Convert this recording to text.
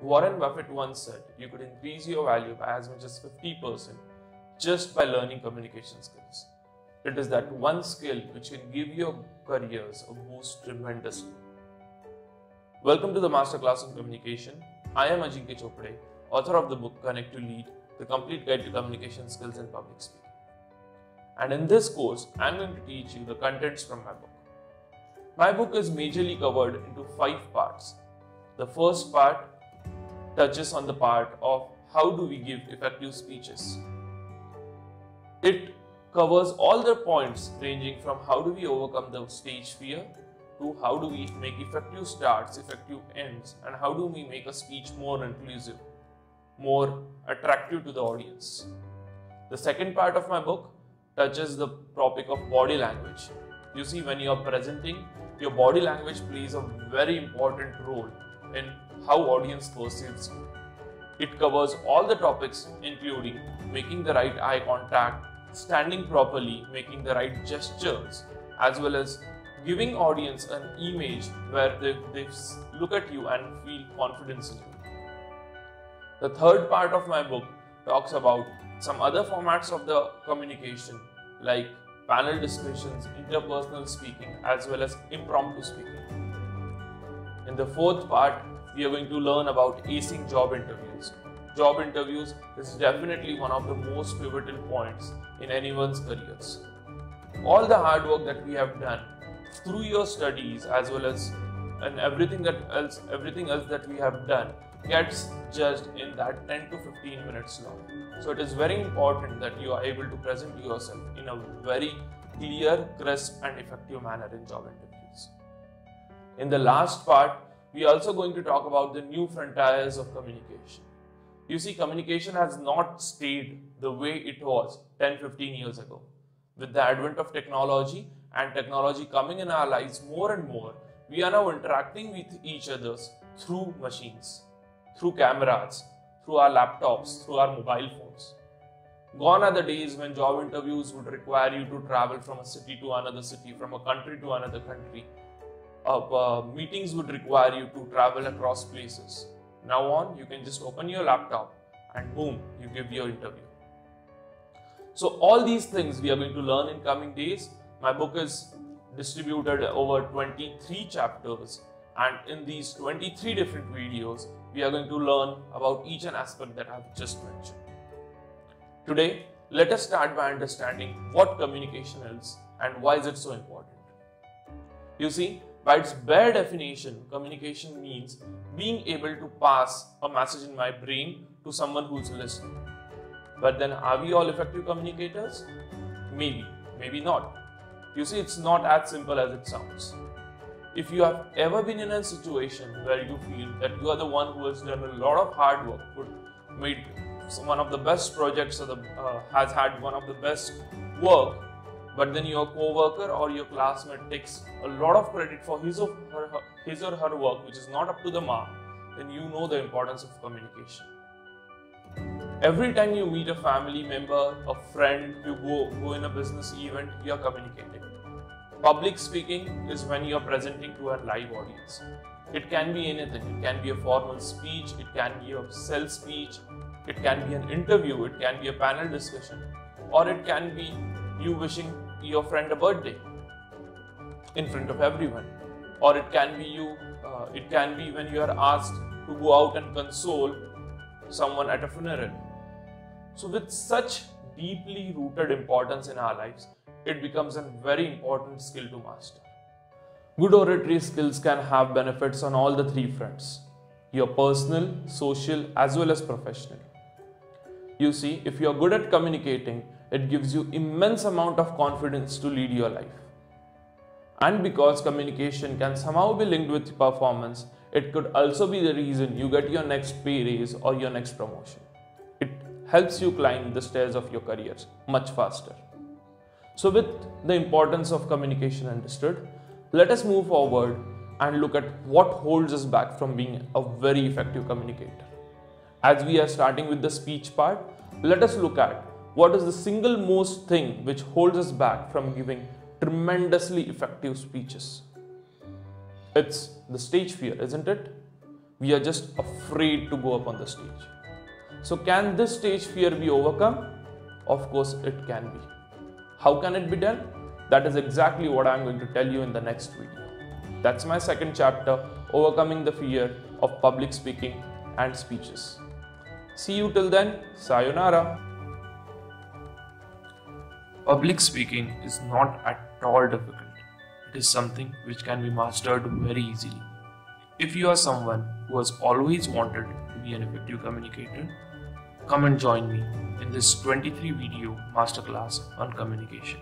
Warren Buffett once said you could increase your value by as much as 50% just by learning communication skills. It is that one skill which can give your careers a boost tremendously. Welcome to the Masterclass on Communication. I am Ajinkya Chopde, author of the book Connect to Lead, the complete guide to communication skills and public speaking. And in this course, I am going to teach you the contents from my book. My book is majorly covered into 5 parts. The first part touches on the part of how do we give effective speeches. It covers all the points ranging from how do we overcome the stage fear to how do we make effective starts, effective ends, and how do we make a speech more inclusive, more attractive to the audience. The second part of my book touches the topic of body language. You see, when you are presenting, your body language plays a very important role in how audience perceives you. It covers all the topics including making the right eye contact, standing properly, making the right gestures, as well as giving audience an image where they look at you and feel confidence in you. The third part of my book talks about some other formats of the communication like panel discussions, interpersonal speaking, as well as impromptu speaking. In the fourth part, we are going to learn about acing job interviews. Job interviews is definitely one of the most pivotal points in anyone's careers. All the hard work that we have done through your studies as well as everything else that we have done gets judged in that 10 to 15 minutes long. So it is very important that you are able to present yourself in a very clear, crisp and effective manner in job interviews. In the last part, we are also going to talk about the new frontiers of communication. You see, communication has not stayed the way it was 10-15 years ago. With the advent of technology and technology coming in our lives more and more, we are now interacting with each other through machines, through cameras, through our laptops, through our mobile phones. Gone are the days when job interviews would require you to travel from a city to another city, from a country to another country. Meetings would require you to travel across places. Now on, you can just open your laptop and boom, you give your interview. So all these things we are going to learn in coming days. My book is distributed over 23 chapters, and in these 23 different videos, we are going to learn about each and aspect that I have just mentioned. Today, let us start by understanding what communication is and why is it so important. You see, by its bare definition, communication means being able to pass a message in my brain to someone who's listening. But then are we all effective communicators? Maybe, maybe not. You see, it's not as simple as it sounds. If you have ever been in a situation where you feel that you are the one who has done a lot of hard work, made one of the best projects or has had one of the best work, but then your co-worker or your classmate takes a lot of credit for his or her work which is not up to the mark, then you know the importance of communication. Every time you meet a family member, a friend, you go in a business event, you are communicating. Public speaking is when you are presenting to a live audience. It can be anything. It can be a formal speech, it can be a sales speech, it can be an interview, it can be a panel discussion, or it can be you wishing your friend a birthday in front of everyone, or it can be when you are asked to go out and console someone at a funeral. So with such deeply rooted importance in our lives, it becomes a very important skill to master. Good oratory skills can have benefits on all the 3 fronts: your personal, social, as well as professional. You see, if you are good at communicating, it gives you immense amount of confidence to lead your life. And because communication can somehow be linked with performance, it could also be the reason you get your next pay raise or your next promotion. It helps you climb the stairs of your career much faster. So with the importance of communication understood, let us move forward and look at what holds us back from being a very effective communicator. As we are starting with the speech part, let us look at what is the single most thing which holds us back from giving tremendously effective speeches. It's the stage fear, isn't it? We are just afraid to go up on the stage. So can this stage fear be overcome? Of course it can be. How can it be done? That is exactly what I am going to tell you in the next video. That's my second chapter, overcoming the fear of public speaking and speeches. See you till then. Sayonara. Public speaking is not at all difficult. It is something which can be mastered very easily. If you are someone who has always wanted to be an effective communicator, come and join me in this 23 video masterclass on communication.